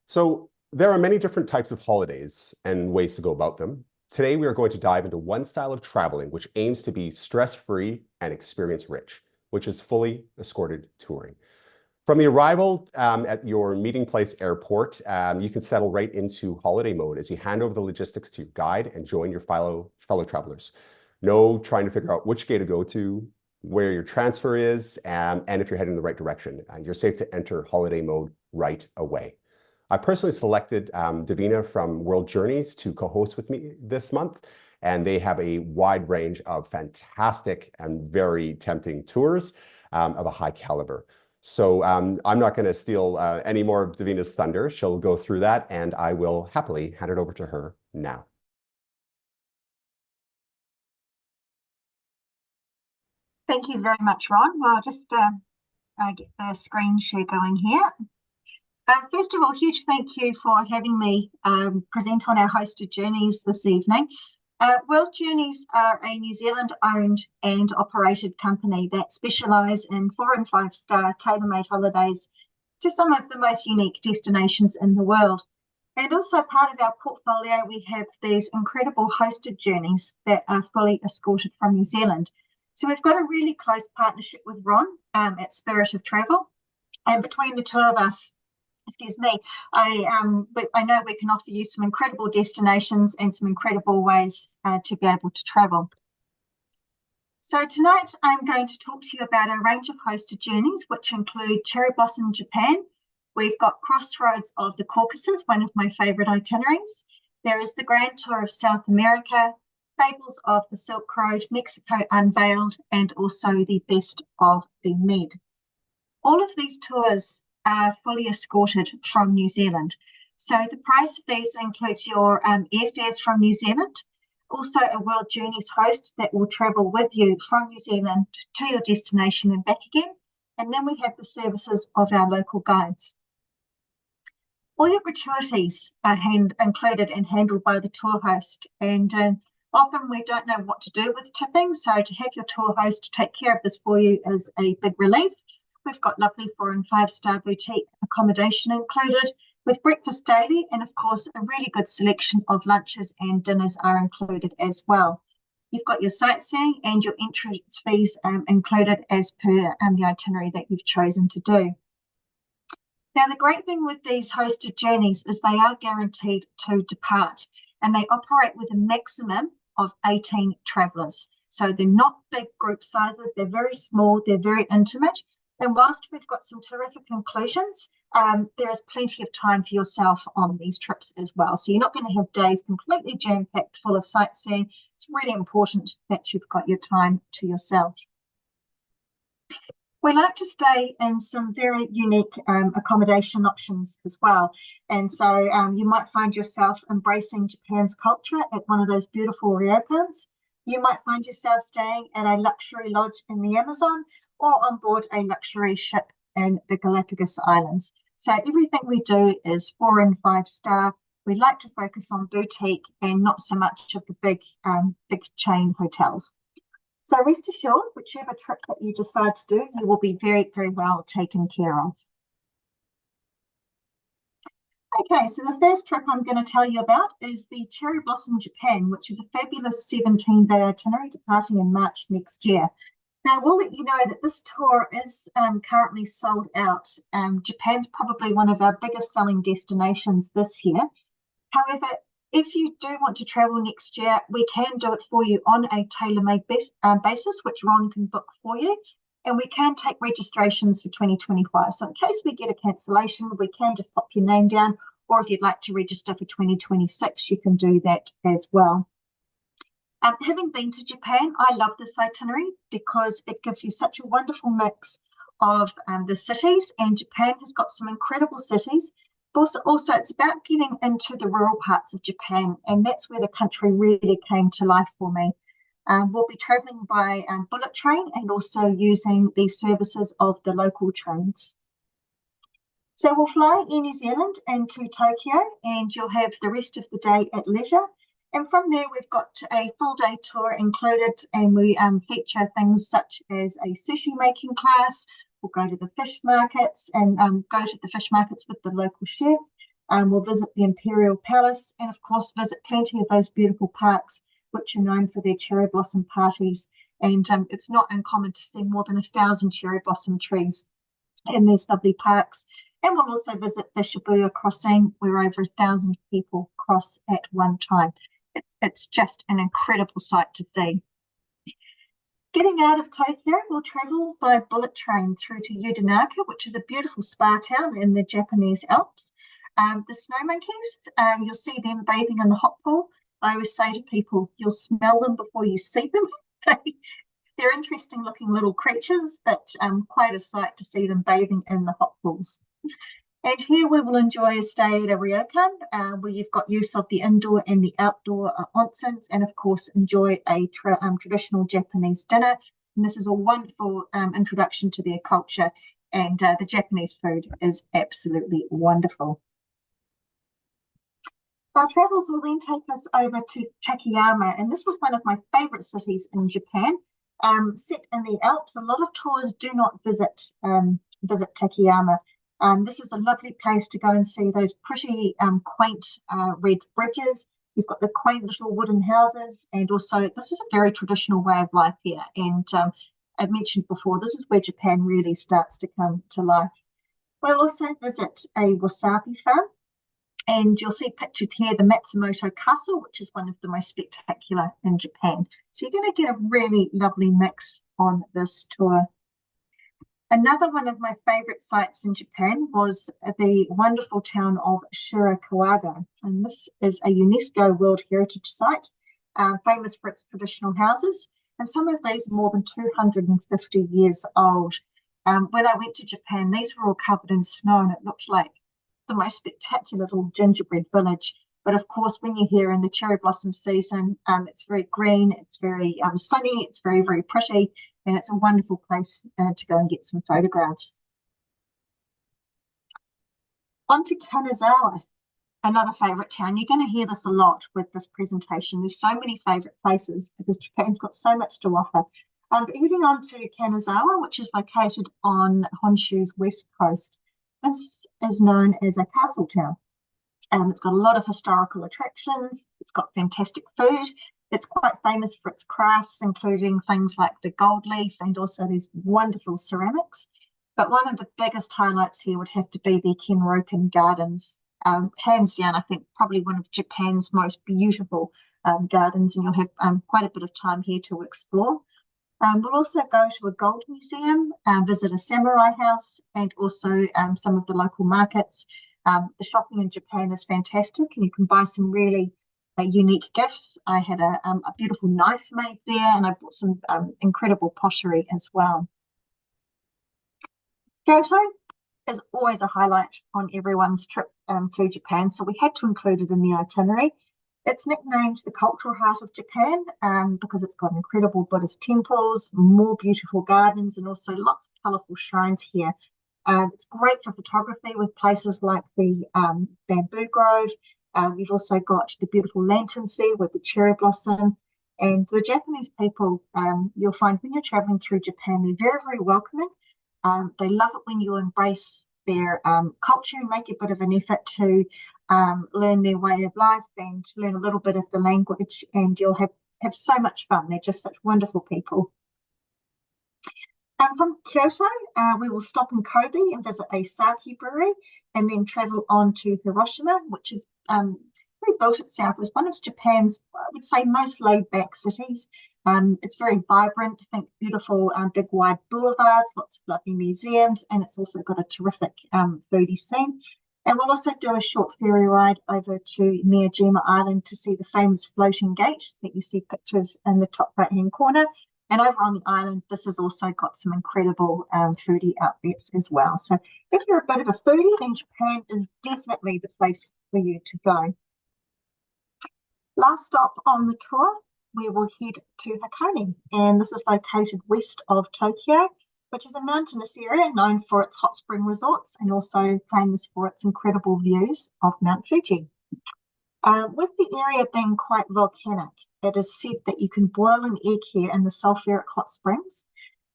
So there are many different types of holidays and ways to go about them. Today, we are going to dive into one style of traveling which aims to be stress-free and experience-rich, which is fully escorted touring. From the arrival at your meeting place airport, you can settle right into holiday mode as you hand over the logistics to your guide and join your fellow travelers. No trying to figure out which gate to go to, where your transfer is, and if you're heading in the right direction. You're safe to enter holiday mode right away. I personally selected Davina from World Journeys to co-host with me this month, and they have a wide range of fantastic and very tempting tours of a high caliber. So I'm not going to steal any more of Davina's thunder. She'll go through that, and I will happily hand it over to her now. Thank you very much, Ron. Well, I'll just get the screen share going here. First of all, huge thank you for having me present on our hosted journeys this evening. World Journeys are a New Zealand-owned and operated company that specialise in 4- and 5-star tailor-made holidays to some of the most unique destinations in the world. And also part of our portfolio, we have these incredible hosted journeys that are fully escorted from New Zealand. So we've got a really close partnership with Ron at Spirit of Travel. And between the two of us, I know we can offer you some incredible destinations and some incredible ways to be able to travel. So tonight I'm going to talk to you about a range of hosted journeys, which include Cherry Blossom Japan. We've got Crossroads of the Caucasus, one of my favourite itineraries. There is the Grand Tour of South America, Fables of the Silk Road, Mexico Unveiled, and also the Best of the Med. All of these tours are fully escorted from New Zealand. So the price of these includes your airfares from New Zealand, also a World Journeys host that will travel with you from New Zealand to your destination and back again. And then we have the services of our local guides. All your gratuities are included and handled by the tour host. And often we don't know what to do with tipping. So to have your tour host take care of this for you is a big relief. We've got lovely 4- and 5-star boutique accommodation included with breakfast daily, and of course a really good selection of lunches and dinners are included as well. You've got your sightseeing and your entrance fees included as per the itinerary that you've chosen to do. Now the great thing with these hosted journeys is they are guaranteed to depart, and they operate with a maximum of 18 travellers. So they're not big group sizes, they're very small, they're very intimate. And whilst we've got some terrific inclusions, there is plenty of time for yourself on these trips as well. So you're not going to have days completely jam-packed full of sightseeing. It's really important that you've got your time to yourself. We like to stay in some very unique accommodation options as well. And so you might find yourself embracing Japan's culture at one of those beautiful ryokans. You might find yourself staying at a luxury lodge in the Amazon, or on board a luxury ship in the Galapagos Islands. So everything we do is 4- and 5-star. We like to focus on boutique and not so much of the big chain hotels. So rest assured, whichever trip that you decide to do, you will be very, very well taken care of. Okay, so the first trip I'm going to tell you about is the Cherry Blossom Japan, which is a fabulous 17-day itinerary departing in March next year. Now, we'll let you know that this tour is currently sold out. Japan's probably one of our biggest selling destinations this year. However, if you do want to travel next year, we can do it for you on a tailor-made basis, which Ron can book for you. And we can take registrations for 2025. So in case we get a cancellation, we can just pop your name down. Or if you'd like to register for 2026, you can do that as well. Having been to Japan, I love this itinerary because it gives you such a wonderful mix of the cities, and Japan has got some incredible cities. But also it's about getting into the rural parts of Japan, and that's where the country really came to life for me. We'll be travelling by bullet train and also using the services of the local trains. So we'll fly in New Zealand into Tokyo, and you'll have the rest of the day at leisure. And from there, we've got a full day tour included, and we feature things such as a sushi making class. We'll go to the fish markets and go to the fish markets with the local chef. We'll visit the Imperial Palace and, of course, visit plenty of those beautiful parks, which are known for their cherry blossom parties. And it's not uncommon to see more than 1,000 cherry blossom trees in these lovely parks. And we'll also visit the Shibuya crossing, where over 1,000 people cross at one time. It's just an incredible sight to see. Getting out of Tokyo, we'll travel by bullet train through to Yudanaka, which is a beautiful spa town in the Japanese Alps. The snow monkeys, you'll see them bathing in the hot pool. I always say to people, you'll smell them before you see them. They're interesting looking little creatures, but quite a sight to see them bathing in the hot pools. And here we will enjoy a stay at a ryokan, where you've got use of the indoor and the outdoor onsens, and of course enjoy a traditional Japanese dinner. And this is a wonderful introduction to their culture, and the Japanese food is absolutely wonderful. Our travels will then take us over to Takayama, and this was one of my favourite cities in Japan. Set in the Alps, a lot of tours do not visit Takayama. This is a lovely place to go and see those pretty quaint red bridges. You've got the quaint little wooden houses, and also this is a very traditional way of life here. And I've mentioned before, this is where Japan really starts to come to life. We'll also visit a wasabi farm, and you'll see pictured here the Matsumoto Castle, which is one of the most spectacular in Japan. So you're going to get a really lovely mix on this tour. Another one of my favourite sites in Japan was the wonderful town of Shirakawaga, and this is a UNESCO World Heritage Site, famous for its traditional houses, and some of these more than 250 years old. When I went to Japan, these were all covered in snow, and it looked like the most spectacular little gingerbread village. But of course, when you're here in the cherry blossom season, it's very green, it's very sunny, it's very, very pretty, and it's a wonderful place to go and get some photographs. On to Kanazawa, another favourite town. You're going to hear this a lot with this presentation. There's so many favourite places because Japan's got so much to offer. But heading on to Kanazawa, which is located on Honshu's west coast. This is known as a castle town. It's got a lot of historical attractions. It's got fantastic food. It's quite famous for its crafts, including things like the gold leaf and also these wonderful ceramics. But one of the biggest highlights here would have to be the Kenroku Gardens. Hands down, I think probably one of Japan's most beautiful gardens, and you'll have quite a bit of time here to explore. We'll also go to a gold museum, visit a samurai house, and also some of the local markets. The shopping in Japan is fantastic, and you can buy some really unique gifts. I had a beautiful knife made there, and I bought some incredible pottery as well. Kyoto is always a highlight on everyone's trip to Japan, so we had to include it in the itinerary. It's nicknamed the cultural heart of Japan because it's got incredible Buddhist temples, more beautiful gardens, and also lots of colourful shrines here. It's great for photography with places like the bamboo grove. We've also got the beautiful lanterns there with the cherry blossom. And the Japanese people, you'll find when you're traveling through Japan, they're very, very welcoming. They love it when you embrace their culture and make a bit of an effort to learn their way of life and learn a little bit of the language, and you'll have so much fun. They're just such wonderful people. From Kyoto, we will stop in Kobe and visit a sake brewery, and then travel on to Hiroshima, which is rebuilt itself as one of Japan's, I would say, most laid-back cities. It's very vibrant, think beautiful big wide boulevards, lots of lovely museums, and it's also got a terrific foodie scene. And we'll also do a short ferry ride over to Miyajima Island to see the famous floating gate that you see pictured in the top right-hand corner. And over on the island, this has also got some incredible foodie outlets as well. So if you're a bit of a foodie, then Japan is definitely the place for you to go. Last stop on the tour, we will head to Hakone, and this is located west of Tokyo, which is a mountainous area known for its hot spring resorts and also famous for its incredible views of Mount Fuji. With the area being quite volcanic, it is said that you can boil an egg here in the sulfuric hot springs.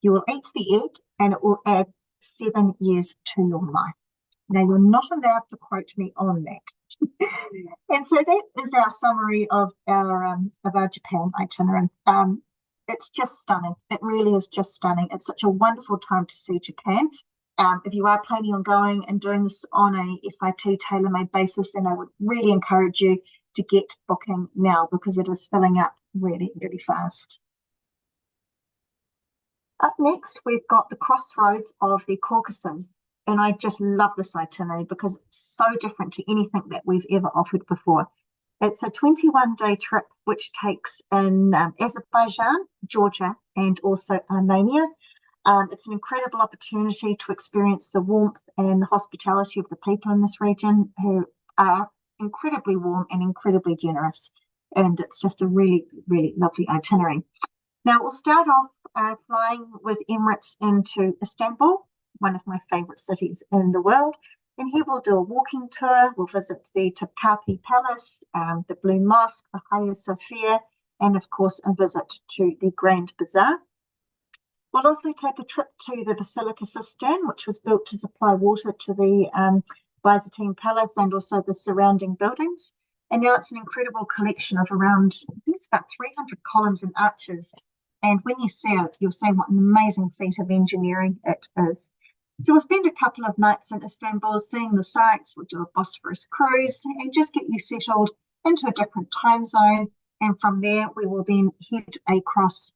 You will eat the egg and it will add 7 years to your life. Now, you're not allowed to quote me on that. And so that is our summary of our Japan itinerary. It's just stunning. It really is just stunning. It's such a wonderful time to see Japan. If you are planning on going and doing this on a FIT tailor-made basis, then I would really encourage you to get booking now because it is filling up really, really fast. Up next, we've got the crossroads of the Caucasus. And I just love this itinerary because it's so different to anything that we've ever offered before. It's a 21-day trip which takes in Azerbaijan, Georgia, and also Armenia. It's an incredible opportunity to experience the warmth and the hospitality of the people in this region who are incredibly warm and incredibly generous. And it's just a really, really lovely itinerary. Now, we'll start off flying with Emirates into Istanbul, one of my favorite cities in the world. And here we'll do a walking tour. We'll visit the Topkapi Palace, the Blue Mosque, the Hagia Sophia, and of course, a visit to the Grand Bazaar. We'll also take a trip to the Basilica Cistern, which was built to supply water to the Byzantine Palace and also the surrounding buildings. And now it's an incredible collection of around, I think it's about 300 columns and arches. And when you see it, you'll see what an amazing feat of engineering it is. So we'll spend a couple of nights in Istanbul seeing the sights. We'll do a Bosphorus cruise and just get you settled into a different time zone. And from there, we will then head across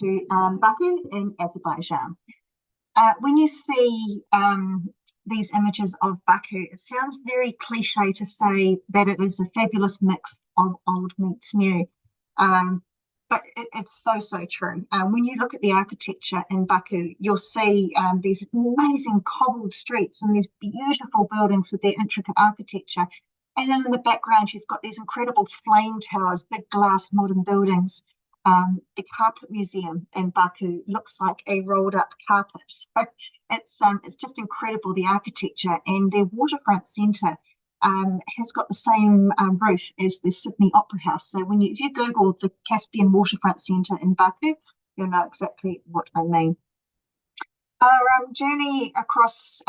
to Baku in Azerbaijan. When you see these images of Baku, it sounds very cliche to say that it is a fabulous mix of old meets new. But it's so, so true. When you look at the architecture in Baku, you'll see these amazing cobbled streets and these beautiful buildings with their intricate architecture. And then in the background, you've got these incredible flame towers, big glass modern buildings. The carpet museum in Baku looks like a rolled up carpet. So it's just incredible, the architecture, and their waterfront centre has got the same roof as the Sydney Opera House. So if you Google the Caspian Waterfront Centre in Baku, you'll know exactly what I mean. Our journey across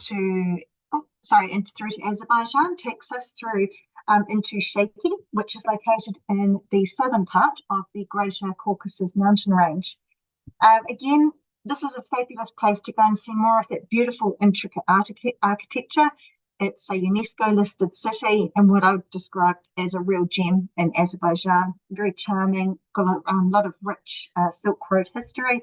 through to Azerbaijan takes us through into Shaki, which is located in the southern part of the Greater Caucasus mountain range. Again, this is a fabulous place to go and see more of that beautiful, intricate architecture. It's a UNESCO-listed city and what I would describe as a real gem in Azerbaijan. Very charming, got a lot of rich Silk Road history.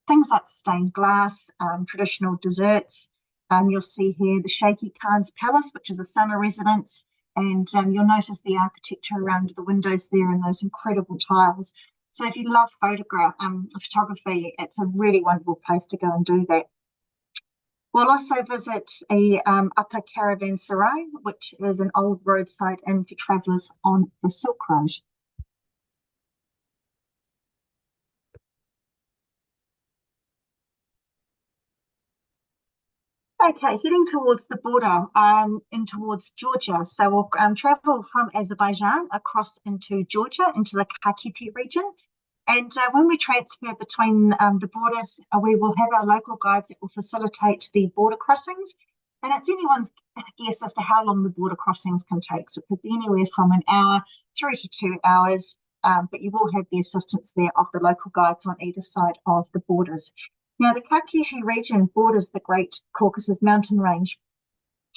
Things like stained glass, traditional desserts. You'll see here the Shaky Khan's Palace, which is a summer residence. And you'll notice the architecture around the windows there and those incredible tiles. So if you love photography, it's a really wonderful place to go and do that. We'll also visit a Upper Caravanserai, which is an old roadside inn for travellers on the Silk Road. Okay, heading towards the border and towards Georgia. So we'll travel from Azerbaijan across into Georgia, into the Kakheti region. And when we transfer between the borders, we will have our local guides that will facilitate the border crossings. And it's anyone's guess as to how long the border crossings can take. So it could be anywhere from an hour through to 2 hours, but you will have the assistance there of the local guides on either side of the borders. Now, the Kakheti region borders the Great Caucasus mountain range,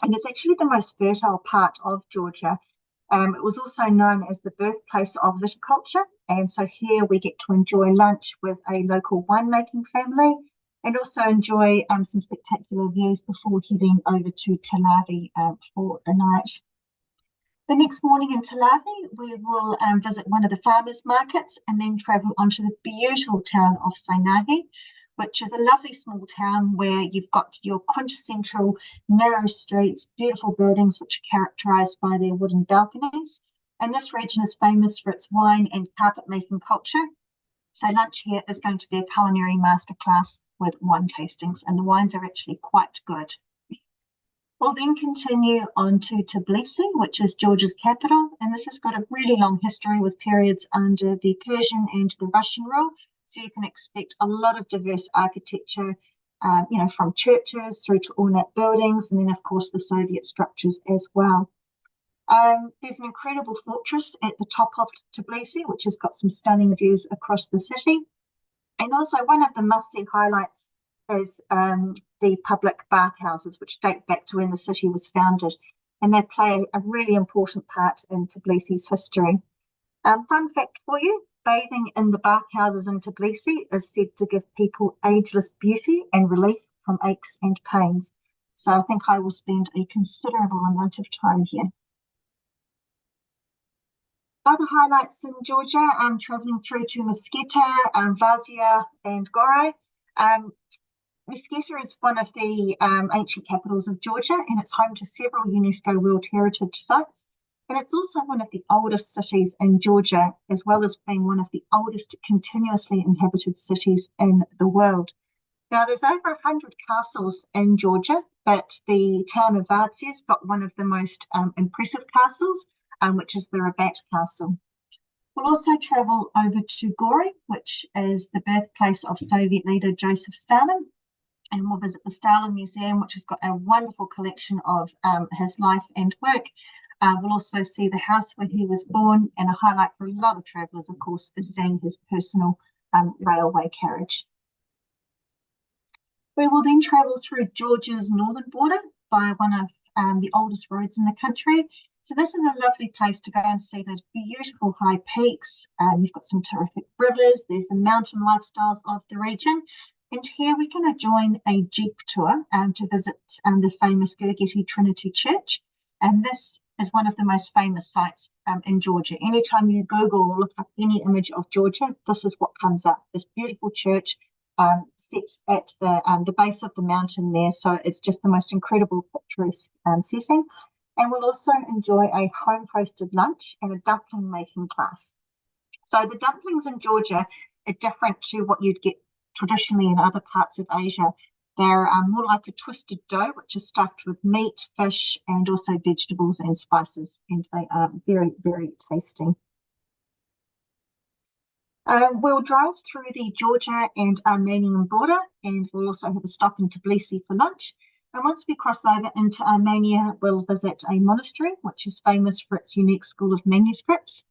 and it's actually the most fertile part of Georgia. It was also known as the birthplace of viticulture, and so here we get to enjoy lunch with a local winemaking family and also enjoy some spectacular views before heading over to Telavi for the night. The next morning in Telavi, we will visit one of the farmers' markets and then travel onto the beautiful town of Sainahi, which is a lovely small town where you've got your quintessential narrow streets, beautiful buildings which are characterised by their wooden balconies. And this region is famous for its wine and carpet making culture. So lunch here is going to be a culinary masterclass with wine tastings, and the wines are actually quite good. We'll then continue on to Tbilisi, which is Georgia's capital, and this has got a really long history with periods under the Persian and the Russian rule. So you can expect a lot of diverse architecture, from churches through to ornate buildings, and then of course the Soviet structures as well. There's an incredible fortress at the top of Tbilisi, which has got some stunning views across the city. And also one of the must-see highlights is the public bathhouses, which date back to when the city was founded. And they play a really important part in Tbilisi's history. Fun fact for you, bathing in the bathhouses in Tbilisi is said to give people ageless beauty and relief from aches and pains. So I think I will spend a considerable amount of time here. Other highlights in Georgia, traveling through to Meskheta, Vazia, and Gore. Meskheta is one of the ancient capitals of Georgia, and it's home to several UNESCO World Heritage Sites. And it's also one of the oldest cities in Georgia, as well as being one of the oldest continuously inhabited cities in the world. Now, there's over 100 castles in Georgia, but the town of Varzia's got one of the most impressive castles, which is the Rabat Castle. We'll also travel over to Gore, which is the birthplace of Soviet leader Joseph Stalin, and we'll visit the Stalin Museum, which has got a wonderful collection of his life and work. We'll also see the house where he was born, and a highlight for a lot of travellers, of course, is seeing his personal railway carriage. We will then travel through Georgia's northern border via one of the oldest roads in the country. So this is a lovely place to go and see those beautiful high peaks. You've got some terrific rivers. There's the mountain lifestyles of the region. And here we're going to join a Jeep tour to visit the famous Gurgeti Trinity Church. And this is one of the most famous sites in Georgia. Anytime you Google or look up any image of Georgia, this is what comes up. This beautiful church set at the base of the mountain there. So it's just the most incredible picturesque setting. And we'll also enjoy a home-hosted lunch and a dumpling making class. So the dumplings in Georgia are different to what you'd get traditionally in other parts of Asia. They're more like a twisted dough, which is stuffed with meat, fish, and also vegetables and spices. And they are very, very tasty. We'll drive through the Georgia and Armenian border, and we'll also have a stop in Tbilisi for lunch. And once we cross over into Armenia, we'll visit a monastery, which is famous for its unique school of manuscripts,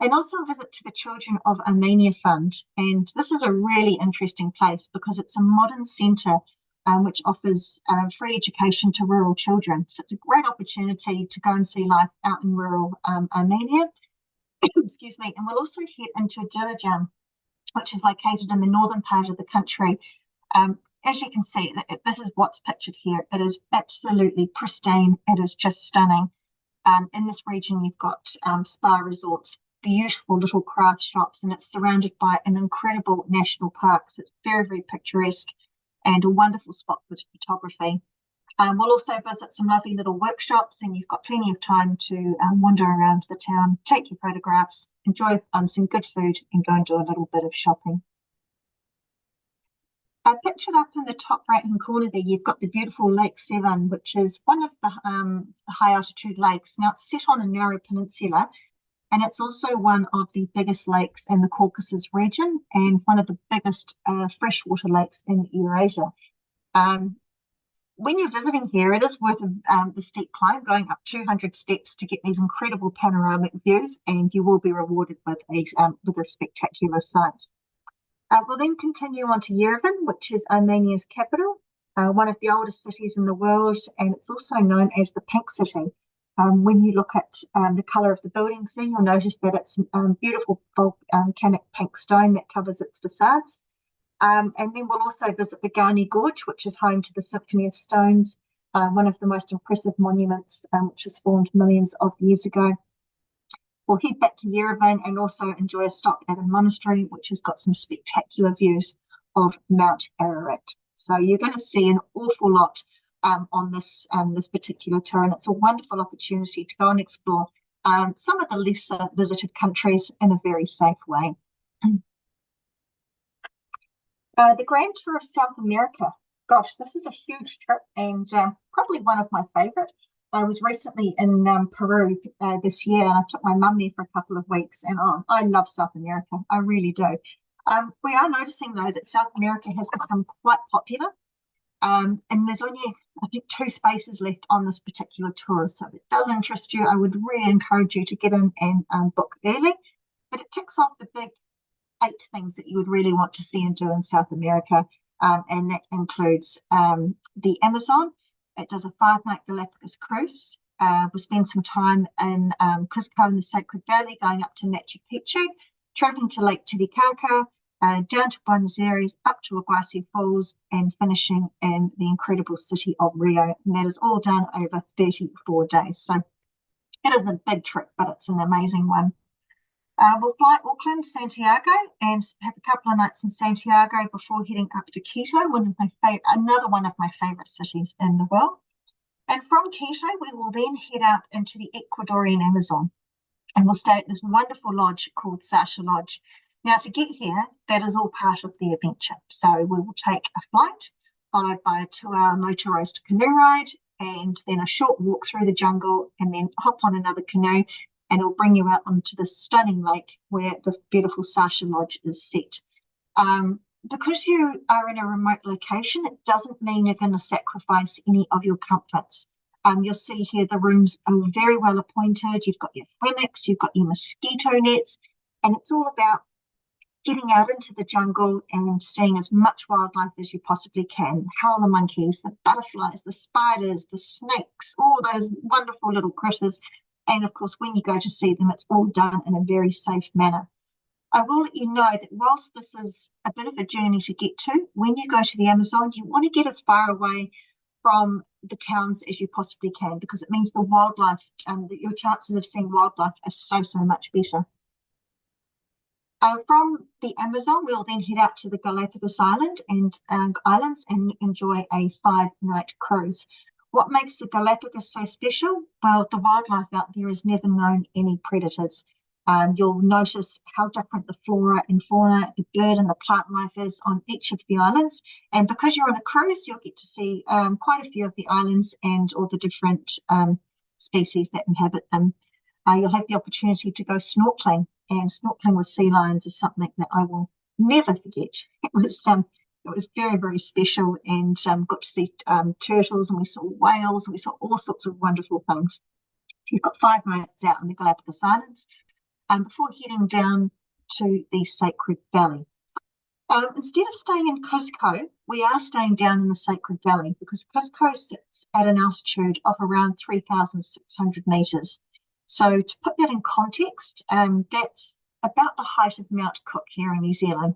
and also a visit to the Children of Armenia Fund. And this is a really interesting place because it's a modern centre which offers free education to rural children. So it's a great opportunity to go and see life out in rural Armenia. Excuse me. And we'll also head into Dilijan, which is located in the northern part of the country. As you can see, this is what's pictured here. It is absolutely pristine. It is just stunning. In this region, you've got spa resorts, beautiful little craft shops, and it's surrounded by an incredible national park. So it's very, very picturesque and a wonderful spot for photography. We'll also visit some lovely little workshops, and you've got plenty of time to wander around the town, take your photographs, enjoy some good food, and go and do a little bit of shopping. Pictured up in the top right-hand corner there, you've got the beautiful Lake Sevan, which is one of the high-altitude lakes. Now, it's set on a narrow peninsula, and it's also one of the biggest lakes in the Caucasus region and one of the biggest freshwater lakes in Eurasia. When you're visiting here, it is worth the steep climb, going up 200 steps to get these incredible panoramic views, and you will be rewarded with a spectacular sight. We'll then continue on to Yerevan, which is Armenia's capital, one of the oldest cities in the world, and it's also known as the Pink City. When you look at the colour of the buildings there, you'll notice that it's beautiful volcanic pink stone that covers its facades. And then we'll also visit the Gani Gorge, which is home to the Symphony of Stones, one of the most impressive monuments which was formed millions of years ago. We'll head back to Yerevan and also enjoy a stop at a monastery, which has got some spectacular views of Mount Ararat. So you're going to see an awful lot on this particular tour, and it's a wonderful opportunity to go and explore some of the lesser visited countries in a very safe way. The Grand Tour of South America. Gosh, this is a huge trip and probably one of my favourite. I was recently in Peru this year, and I took my mum there for a couple of weeks, and I love South America. I really do. We are noticing, though, that South America has become quite popular, and there's only, I think, 2 spaces left on this particular tour. So if it does interest you, I would really encourage you to get in and book early. But it ticks off the big 8 things that you would really want to see and do in South America, and that includes the Amazon. It does a 5-night Galapagos cruise. We'll spend some time in Cusco in the Sacred Valley, going up to Machu Picchu, traveling to Lake Titicaca, down to Buenos Aires, up to Iguazu Falls, and finishing in the incredible city of Rio. And that is all done over 34 days. So it is a big trip, but it's an amazing one. We'll fly Auckland, Santiago, and have a couple of nights in Santiago before heading up to Quito, another one of my favourite cities in the world. And from Quito, we will then head out into the Ecuadorian Amazon, and we'll stay at this wonderful lodge called Sasha Lodge. Now, to get here, that is all part of the adventure. So we will take a flight, followed by a 2-hour motorised canoe ride, and then a short walk through the jungle, and then hop on another canoe, and it'll bring you out onto the stunning lake where the beautiful Sasha Lodge is set. Because you are in a remote location, it doesn't mean you're going to sacrifice any of your comforts. You'll see here the rooms are very well appointed. You've got your hammocks, you've got your mosquito nets, and it's all about getting out into the jungle and seeing as much wildlife as you possibly can. Howler monkeys, the butterflies, the spiders, the snakes, all those wonderful little critters. And of course, when you go to see them, it's all done in a very safe manner. I will let you know that whilst this is a bit of a journey to get to, when you go to the Amazon, you want to get as far away from the towns as you possibly can, because it means the wildlife, your chances of seeing wildlife are so much better. From the Amazon, we'll then head out to the Galapagos Islands and enjoy a 5-night cruise. What makes the Galapagos so special? Well, the wildlife out there has never known any predators. You'll notice how different the flora and fauna, the bird and the plant life is on each of the islands. And because you're on a cruise, you'll get to see quite a few of the islands and all the different species that inhabit them. You'll have the opportunity to go snorkeling, and snorkeling with sea lions is something that I will never forget. It was very special, and got to see turtles, and we saw whales, and we saw all sorts of wonderful things. So you've got 5 nights out in the Galapagos Islands before heading down to the Sacred Valley. Instead of staying in Cusco, we are staying down in the Sacred Valley, because Cusco sits at an altitude of around 3,600 metres. So to put that in context, that's about the height of Mount Cook here in New Zealand.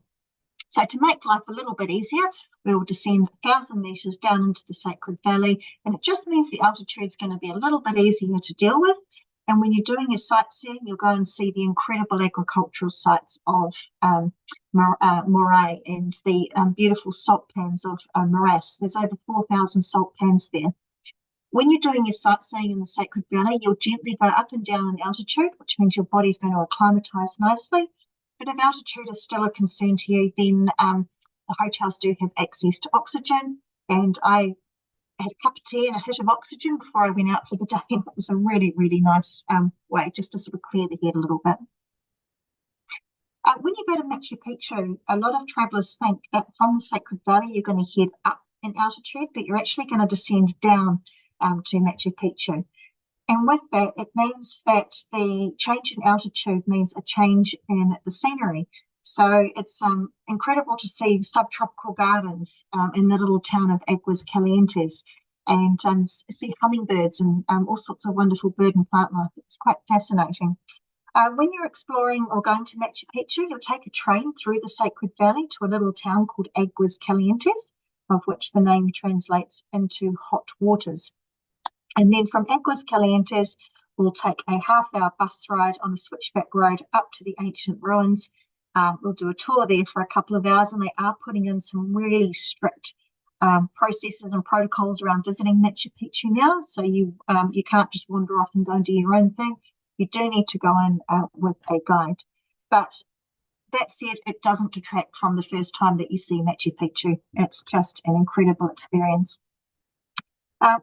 So to make life a little bit easier, we will descend 1,000 metres down into the Sacred Valley, and it just means the altitude is going to be a little bit easier to deal with. And when you're doing your sightseeing, you'll go and see the incredible agricultural sites of Moray and the beautiful salt pans of Morass. There's over 4,000 salt pans there. When you're doing your sightseeing in the Sacred Valley, you'll gently go up and down in altitude, which means your body's going to acclimatise nicely. But if altitude is still a concern to you, then the hotels do have access to oxygen. And I had a cup of tea and a hit of oxygen before I went out for the day. And it was a really nice way just to sort of clear the head a little bit. When you go to Machu Picchu, a lot of travellers think that from the Sacred Valley, you're going to head up in altitude, but you're actually going to descend down to Machu Picchu. And with that, it means that the change in altitude means a change in the scenery. So it's incredible to see subtropical gardens in the little town of Aguas Calientes, and see hummingbirds and all sorts of wonderful bird and plant life. It's quite fascinating. When you're exploring or going to Machu Picchu, you'll take a train through the Sacred Valley to a little town called Aguas Calientes, of which the name translates into hot waters. And then from Aguas Calientes, we'll take a half-hour bus ride on a switchback road up to the ancient ruins. We'll do a tour there for a couple of hours, and they are putting in some really strict processes and protocols around visiting Machu Picchu now. So you can't just wander off and go and do your own thing. You do need to go in with a guide. But that said, it doesn't detract from the first time that you see Machu Picchu. It's just an incredible experience.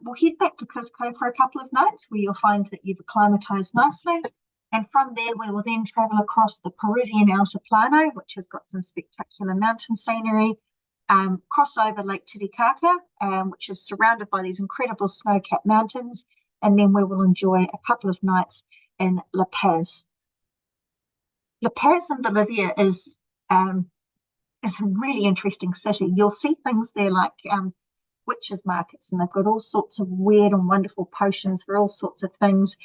We'll head back to Cusco for a couple of nights, where you'll find that you've acclimatized nicely, And from there, we will then travel across the Peruvian Altiplano, which has got some spectacular mountain scenery, cross over Lake Titicaca, which is surrounded by these incredible snow-capped mountains, and then we will enjoy a couple of nights in La Paz. La Paz in Bolivia is a really interesting city. You'll see things there like witches' markets, and they've got all sorts of weird and wonderful potions for all sorts of things.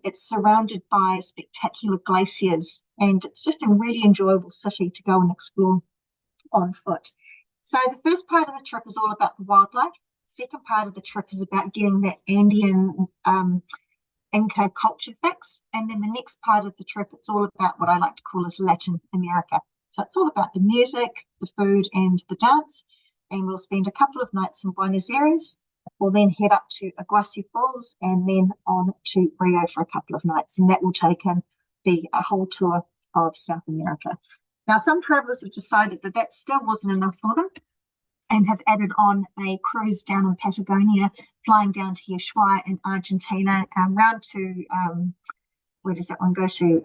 It's surrounded by spectacular glaciers, and it's just a really enjoyable city to go and explore on foot. So the first part of the trip is all about the wildlife. The second part of the trip is about getting that Andean Inca culture fix. And then the next part of the trip, it's all about what I like to call as Latin America. So it's all about the music, the food, and the dance. And we'll spend a couple of nights in Buenos Aires. We'll then head up to Iguazu Falls and then on to Rio for a couple of nights. And that will take in a whole tour of South America. Now, some travelers have decided that that still wasn't enough for them and have added on a cruise down in Patagonia, flying down to Ushuaia in Argentina, round to, where does that one go to?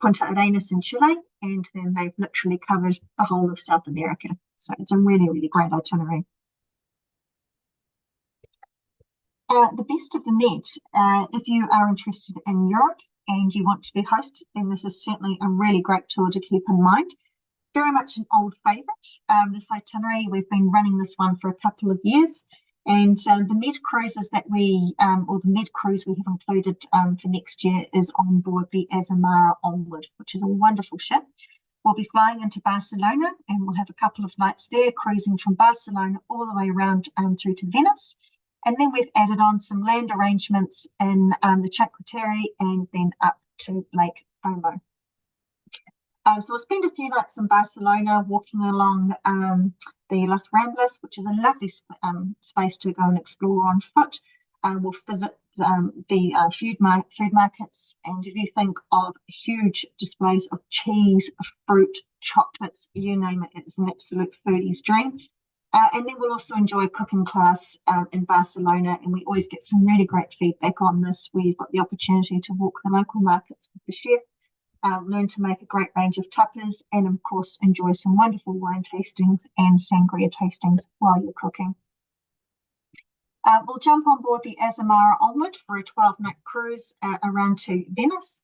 Punta Arenas in Chile, and then they've literally covered the whole of South America. So it's a really, really great itinerary. The best of the Med, if you are interested in Europe and you want to be hosted, then this is certainly a really great tour to keep in mind. Very much an old favourite, this itinerary. We've been running this one for a couple of years, and the Med cruises that or the Med cruise we have included for next year is on board the Azamara Onward, which is a wonderful ship. We'll be flying into Barcelona, and we'll have a couple of nights there, cruising from Barcelona all the way around through to Venice. And then we've added on some land arrangements in the Cinque Terre and then up to Lake Como. So we'll spend a few nights in Barcelona walking along the Las Ramblas, which is a lovely space to go and explore on foot. We'll visit the food markets, and if you think of huge displays of cheese, fruit, chocolates, you name it, it's an absolute foodie's dream. And then we'll also enjoy a cooking class in Barcelona, and we always get some really great feedback on this. We've got the opportunity to walk the local markets with the chef, learn to make a great range of tapas, and of course enjoy some wonderful wine tastings and sangria tastings while you're cooking. We'll jump on board the Azamara Onward for a 12-night cruise around to Venice.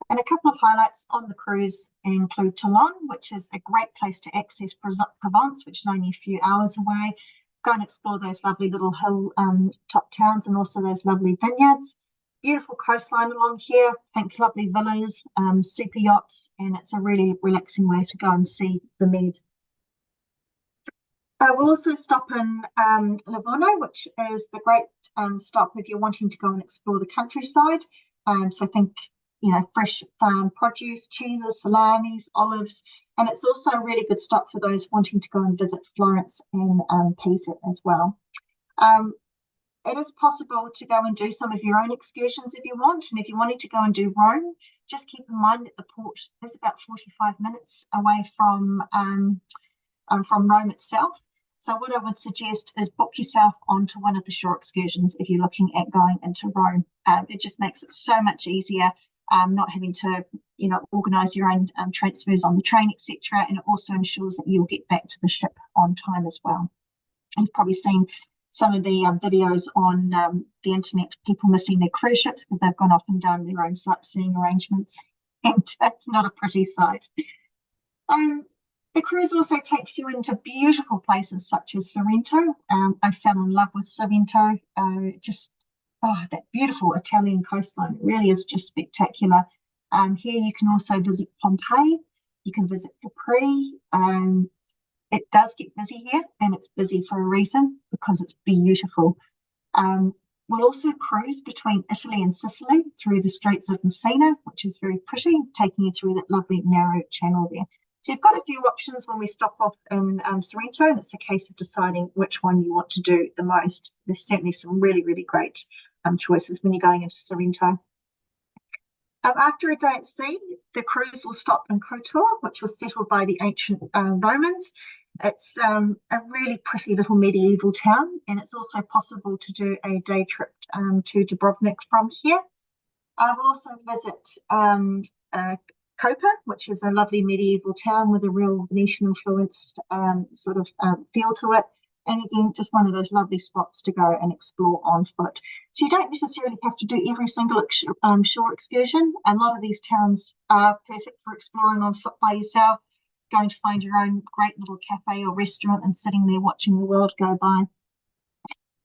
And a couple of highlights on the cruise include Toulon, which is a great place to access Provence, which is only a few hours away. Go and explore those lovely little hill top towns and also those lovely vineyards. Beautiful coastline along here. Think lovely villas, super yachts, and it's a really relaxing way to go and see the Med. We'll also stop in Livorno, which is the great stop if you're wanting to go and explore the countryside. So think, fresh farm produce, cheeses, salamis, olives, and it's also a really good stop for those wanting to go and visit Florence and Pisa as well. It is possible to go and do some of your own excursions if you want, and if you wanted to go and do Rome, just keep in mind that the port is about 45 minutes away from Rome itself. So what I would suggest is book yourself onto one of the shore excursions if you're looking at going into Rome. It just makes it so much easier, not having to, organise your own transfers on the train, etc. And it also ensures that you'll get back to the ship on time as well. You've probably seen some of the videos on the internet, people missing their cruise ships because they've gone off and done their own sightseeing arrangements, and it's not a pretty sight. The cruise also takes you into beautiful places such as Sorrento. I fell in love with Sorrento. That beautiful Italian coastline. It really is just spectacular. Here you can also visit Pompeii. You can visit Capri. It does get busy here, and it's busy for a reason because it's beautiful. We'll also cruise between Italy and Sicily through the Straits of Messina, which is very pretty, taking you through that lovely narrow channel there. So you've got a few options when we stop off in Sorrento, and it's a case of deciding which one you want to do the most. There's certainly some really, really great choices when you're going into Sorrento. After a day at sea, the cruise will stop in Kotor, which was settled by the ancient Romans. It's a really pretty little medieval town, and it's also possible to do a day trip to Dubrovnik from here. I will also visit uh, Copa, which is a lovely medieval town with a real Venetian influenced feel to it. And again, just one of those lovely spots to go and explore on foot. So you don't necessarily have to do every single shore excursion. A lot of these towns are perfect for exploring on foot by yourself, going to find your own great little cafe or restaurant and sitting there watching the world go by.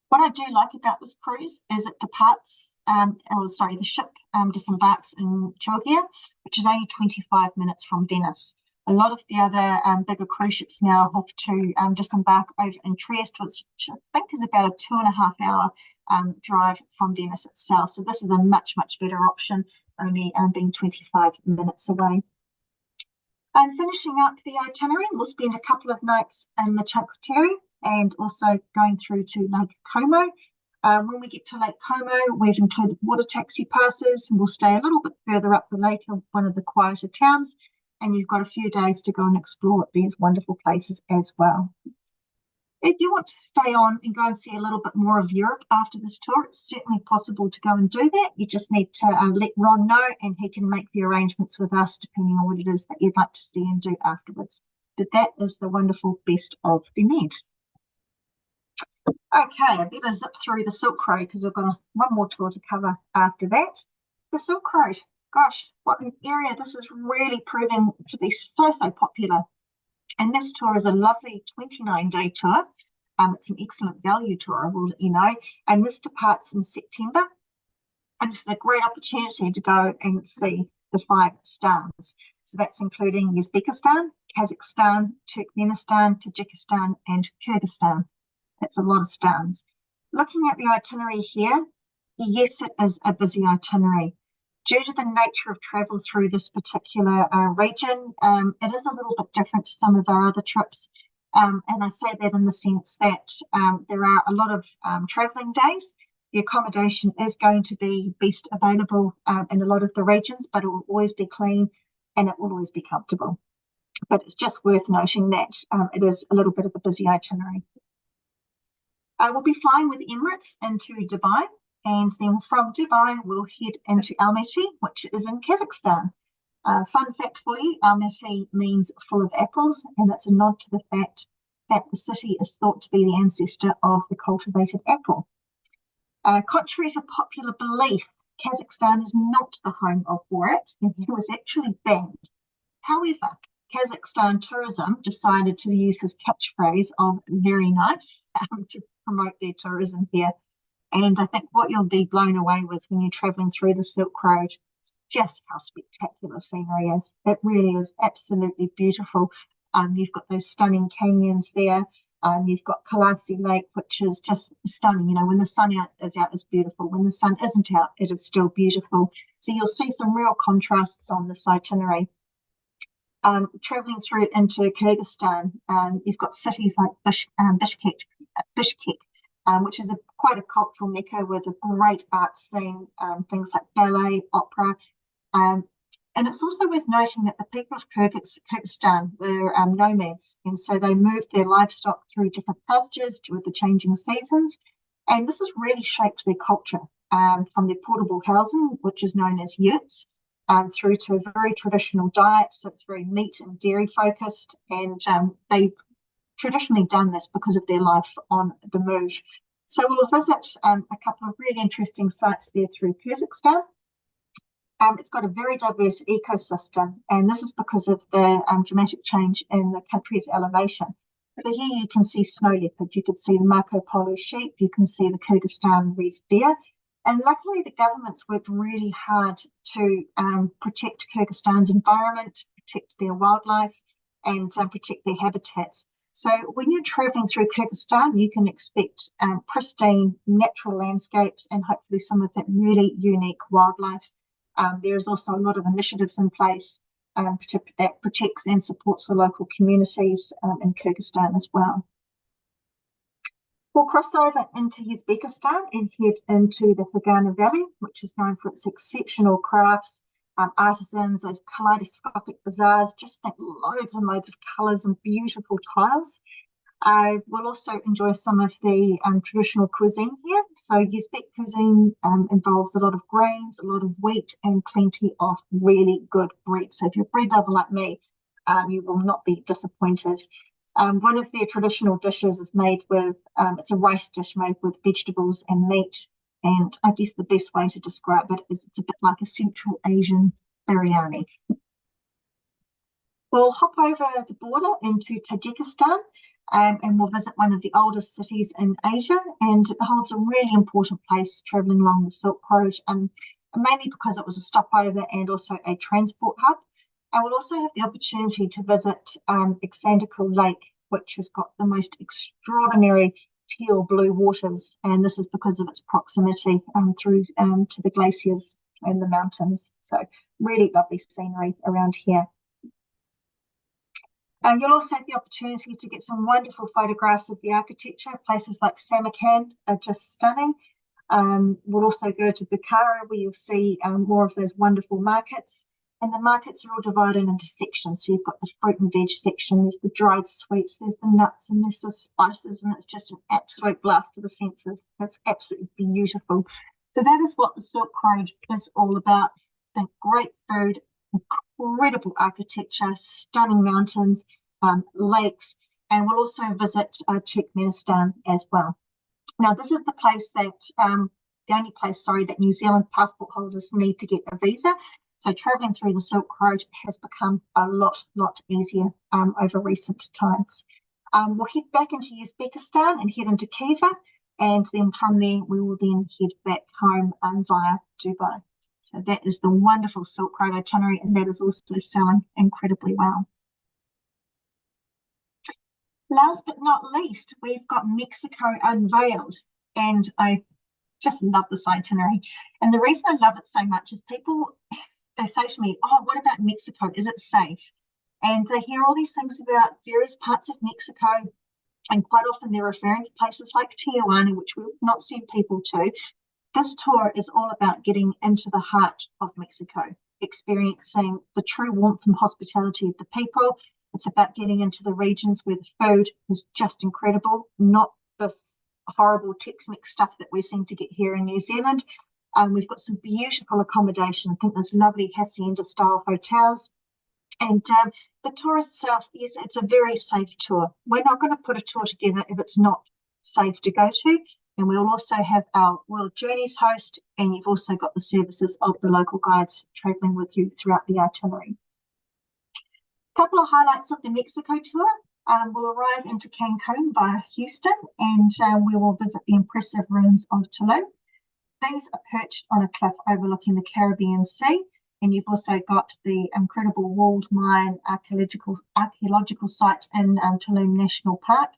What I do like about this cruise is it departs, the ship disembarks in Chioggia, which is only 25 minutes from Venice. A lot of the other bigger cruise ships now have to disembark over in Trieste, which I think is about a 2.5 hour drive from Venice itself. So this is a much, much better option, only being 25 minutes away. And finishing up the itinerary, we'll spend a couple of nights in the Cinque Terre and also going through to Lake Como. When we get to Lake Como, we've included water taxi passes, and we'll stay a little bit further up the lake in one of the quieter towns, and you've got a few days to go and explore these wonderful places as well. If you want to stay on and go and see a little bit more of Europe after this tour, it's certainly possible to go and do that. You just need to let Ron know, and he can make the arrangements with us depending on what it is that you'd like to see and do afterwards. But that is the wonderful best of the Med. Okay, I better zip through the Silk Road because we've got one more tour to cover after that. The Silk Road, gosh, what an area. This is really proving to be so, so popular. And this tour is a lovely 29-day tour. It's an excellent value tour, I will let you know. And this departs in September. And it's a great opportunity to go and see the 5 stans. So that's including Uzbekistan, Kazakhstan, Turkmenistan, Tajikistan, and Kyrgyzstan. That's a lot of stans. Looking at the itinerary here, yes, it is a busy itinerary. Due to the nature of travel through this particular region, it is a little bit different to some of our other trips. And I say that in the sense that there are a lot of traveling days. The accommodation is going to be best available in a lot of the regions, but it will always be clean and it will always be comfortable. But it's just worth noting that it is a little bit of a busy itinerary. We'll be flying with Emirates into Dubai, and then from Dubai, we'll head into Almaty, which is in Kazakhstan. Fun fact for you, Almaty means full of apples, and it's a nod to the fact that the city is thought to be the ancestor of the cultivated apple. Contrary to popular belief, Kazakhstan is not the home of Borat, and he was actually banned. However, Kazakhstan Tourism decided to use his catchphrase of very nice to promote their tourism here. And I think what you'll be blown away with when you're traveling through the Silk Road is just how spectacular scenery is. It really is absolutely beautiful. You've got those stunning canyons there. You've got Kalasi Lake, which is just stunning. You know, when the sun is out, it's beautiful. When the sun isn't out, it is still beautiful. So you'll see some real contrasts on this itinerary. Traveling through into Kyrgyzstan, you've got cities like Bishkek, which is quite a cultural mecca with a great art scene, things like ballet, opera. And it's also worth noting that the people of Kyrgyzstan were nomads, and so they moved their livestock through different pastures with the changing seasons. And this has really shaped their culture, from their portable housing, which is known as yurts, through to a very traditional diet. So it's very meat and dairy focused, and they've traditionally done this because of their life on the move. So we'll visit a couple of really interesting sites there through Kazakhstan. It's got a very diverse ecosystem, and this is because of the dramatic change in the country's elevation. So here you can see snow leopard, you can see the Marco Polo sheep, you can see the Kyrgyzstan red deer. And luckily, the government's worked really hard to protect Kyrgyzstan's environment, protect their wildlife, and protect their habitats. So when you're traveling through Kyrgyzstan, you can expect pristine natural landscapes and hopefully some of that really unique wildlife. There's also a lot of initiatives in place that protects and supports the local communities in Kyrgyzstan as well. We'll cross over into Uzbekistan and head into the Fergana Valley, which is known for its exceptional crafts, artisans, those kaleidoscopic bazaars, just think loads and loads of colours and beautiful tiles. We'll also enjoy some of the traditional cuisine here. So Uzbek cuisine involves a lot of grains, a lot of wheat, and plenty of really good bread. So if you're a bread lover like me, you will not be disappointed. One of their traditional dishes is made with, it's a rice dish made with vegetables and meat. And I guess the best way to describe it is it's a bit like a Central Asian biryani. We'll hop over the border into Tajikistan, and we'll visit one of the oldest cities in Asia, and it holds a really important place traveling along the Silk Road, mainly because it was a stopover and also a transport hub. And we'll also have the opportunity to visit Escorted Lake, which has got the most extraordinary teal blue waters, and this is because of its proximity through to the glaciers and the mountains. So really lovely scenery around here. You'll also have the opportunity to get some wonderful photographs of the architecture. Places like Samarkand are just stunning. We'll also go to Bukhara, where you'll see more of those wonderful markets. And the markets are all divided into sections. So you've got the fruit and veg section, there's the dried sweets, there's the nuts, and there's the spices, and it's just an absolute blast to the senses. It's absolutely beautiful. So that is what the Silk Road is all about. Think great food, incredible architecture, stunning mountains, lakes, and we'll also visit Turkmenistan as well. Now, this is the place that, the only place, sorry, that New Zealand passport holders need to get a visa. So travelling through the Silk Road has become a lot easier over recent times. We'll head back into Uzbekistan and head into Khiva, and then from there we will then head back home via Dubai. So that is the wonderful Silk Road itinerary, and that is also selling incredibly well. Last but not least, we've got Mexico unveiled, and I just love this itinerary. And the reason I love it so much is people, they say to me, oh, what about Mexico? Is it safe? And they hear all these things about various parts of Mexico, and quite often they're referring to places like Tijuana, which we've not sent people to. This tour is all about getting into the heart of Mexico, experiencing the true warmth and hospitality of the people. It's about getting into the regions where the food is just incredible, not this horrible Tex-Mex stuff that we seem to get here in New Zealand. We've got some beautiful accommodation. I think there's lovely hacienda-style hotels. And the tour itself, yes, it's a very safe tour. We're not going to put a tour together if it's not safe to go to. And we'll also have our World Journeys host, and you've also got the services of the local guides travelling with you throughout the itinerary. A couple of highlights of the Mexico tour. We'll arrive into Cancun via Houston, and we will visit the impressive ruins of Tulum. These are perched on a cliff overlooking the Caribbean Sea, and you've also got the incredible walled Mayan archaeological site in Tulum National Park.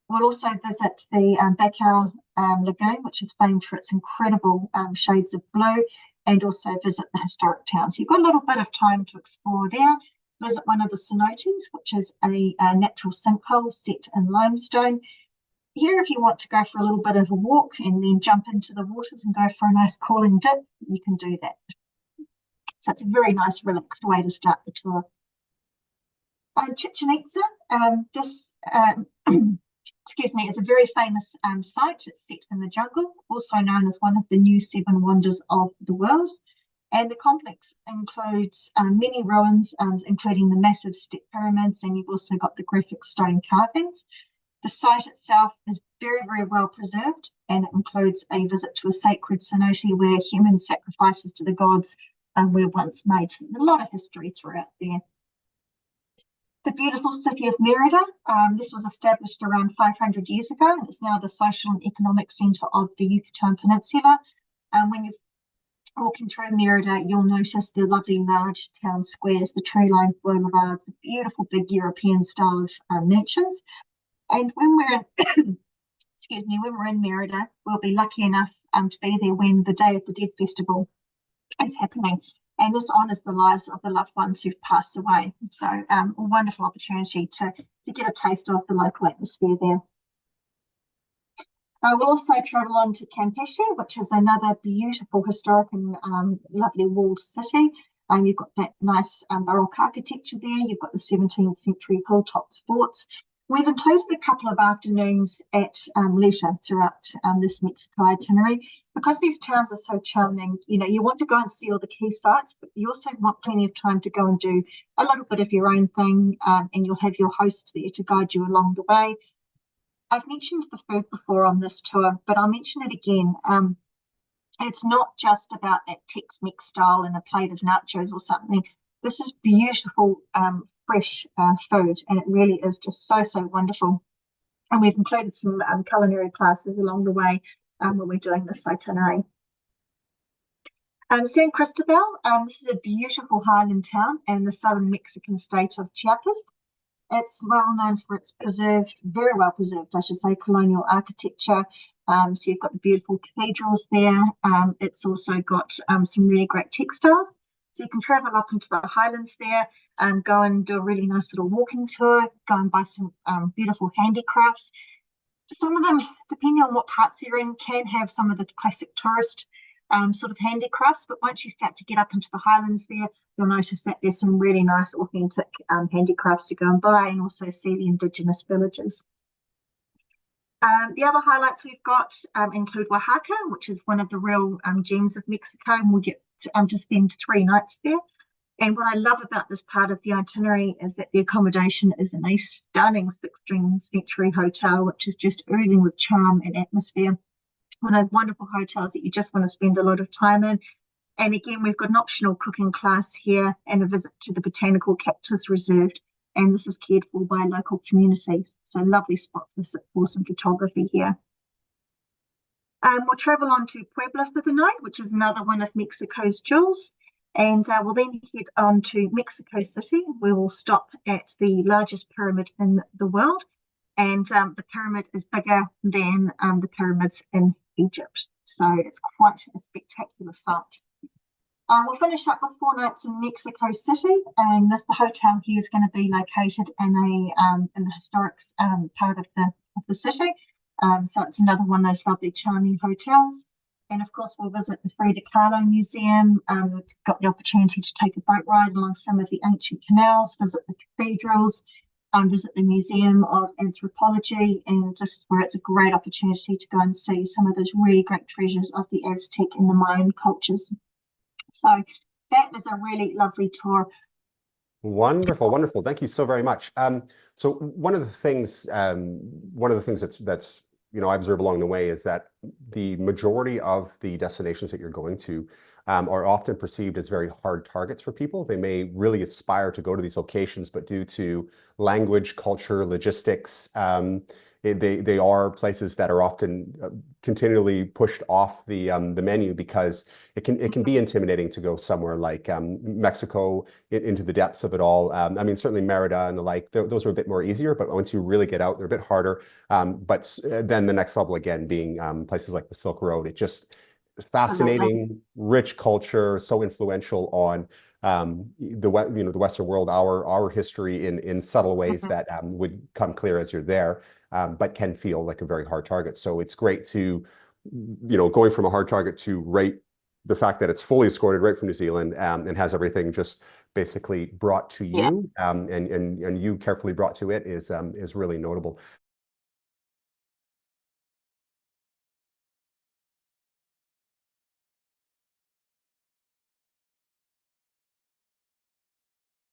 We'll also visit the Baikal Lagoon, which is famed for its incredible shades of blue, and also visit the historic town. So you've got a little bit of time to explore there. Visit one of the cenotes, which is a natural sinkhole set in limestone. Here, if you want to go for a little bit of a walk and then jump into the waters and go for a nice cooling dip, you can do that. So it's a very nice, relaxed way to start the tour. Chichen Itza, excuse me, it's a very famous site. It's set in the jungle, also known as one of the new 7 wonders of the world. And the complex includes many ruins, including the massive step pyramids, and you've also got the graphic stone carvings. The site itself is very, very well preserved, and it includes a visit to a sacred cenote where human sacrifices to the gods were once made. So there's a lot of history throughout there. The beautiful city of Merida, this was established around 500 years ago, and it's now the social and economic centre of the Yucatan Peninsula. When you're walking through Merida, you'll notice the lovely large town squares, the tree-lined boulevards, the beautiful big European style of mansions. And when we're in, excuse me, when we're in Merida, we'll be lucky enough to be there when the Day of the Dead festival is happening. And this honours the lives of the loved ones who've passed away. So a wonderful opportunity to get a taste of the local atmosphere there. We'll also travel on to Campeche, which is another beautiful, historic and lovely walled city. You've got that nice Baroque architecture there. You've got the 17th century hilltop forts. We've included a couple of afternoons at leisure throughout this Mexico itinerary. Because these towns are so charming, you want to go and see all the key sites, but you also want plenty of time to go and do a little bit of your own thing, and you'll have your host there to guide you along the way. I've mentioned the food before on this tour, but I'll mention it again. It's not just about that Tex-Mex style and a plate of nachos or something. This is beautiful, fresh food, and it really is just so, so wonderful. And we've included some culinary classes along the way when we're doing this itinerary. San Cristobal, this is a beautiful highland town in the southern Mexican state of Chiapas. It's well known for its very well preserved, I should say, colonial architecture. So you've got the beautiful cathedrals there. It's also got some really great textiles. So you can travel up into the highlands there, go and do a really nice little walking tour, go and buy some beautiful handicrafts. Some of them, depending on what parts you're in, can have some of the classic tourist sort of handicrafts, but once you start to get up into the highlands there, you'll notice that there's some really nice authentic handicrafts to go and buy, and also see the indigenous villages. The other highlights we've got include Oaxaca, which is one of the real gems of Mexico, and we'll get to spend 3 nights there. And what I love about this part of the itinerary is that the accommodation is in a stunning 16th century hotel, which is just oozing with charm and atmosphere. One of those wonderful hotels that you just want to spend a lot of time in. And again, we've got an optional cooking class here and a visit to the Botanical Cactus Reserve. And this is cared for by local communities. So lovely spot for some photography here. We'll travel on to Puebla for the night, which is another one of Mexico's jewels. And we'll then head on to Mexico City. We will stop at the largest pyramid in the world. And the pyramid is bigger than the pyramids in Egypt. So it's quite a spectacular sight. We'll finish up with 4 nights in Mexico City, and the hotel here is going to be located in the historic part of the city. So it's another one of those lovely, charming hotels. And of course, we'll visit the Frida Kahlo Museum. We've got the opportunity to take a boat ride along some of the ancient canals, visit the cathedrals, visit the Museum of Anthropology, and this is where it's a great opportunity to go and see some of those really great treasures of the Aztec and the Mayan cultures. So that is a really lovely tour. Wonderful, wonderful. Thank you so very much. So one of the things that's I observe along the way is that the majority of the destinations that you're going to are often perceived as very hard targets for people. They may really aspire to go to these locations, but due to language, culture, logistics, they are places that are often continually pushed off the menu, because it can be intimidating to go somewhere like Mexico into the depths of it all. I mean, certainly Merida and the like, those are a bit more easier, but once you really get out, they're a bit harder. But then the next level again being places like the Silk Road. It just fascinating, rich culture, so influential on the Western world, our history in subtle ways that would come clear as you're there. But can feel like a very hard target. So it's great to, going from a hard target to the fact that it's fully escorted right from New Zealand and has everything just basically brought to you, and you carefully brought to it is really notable.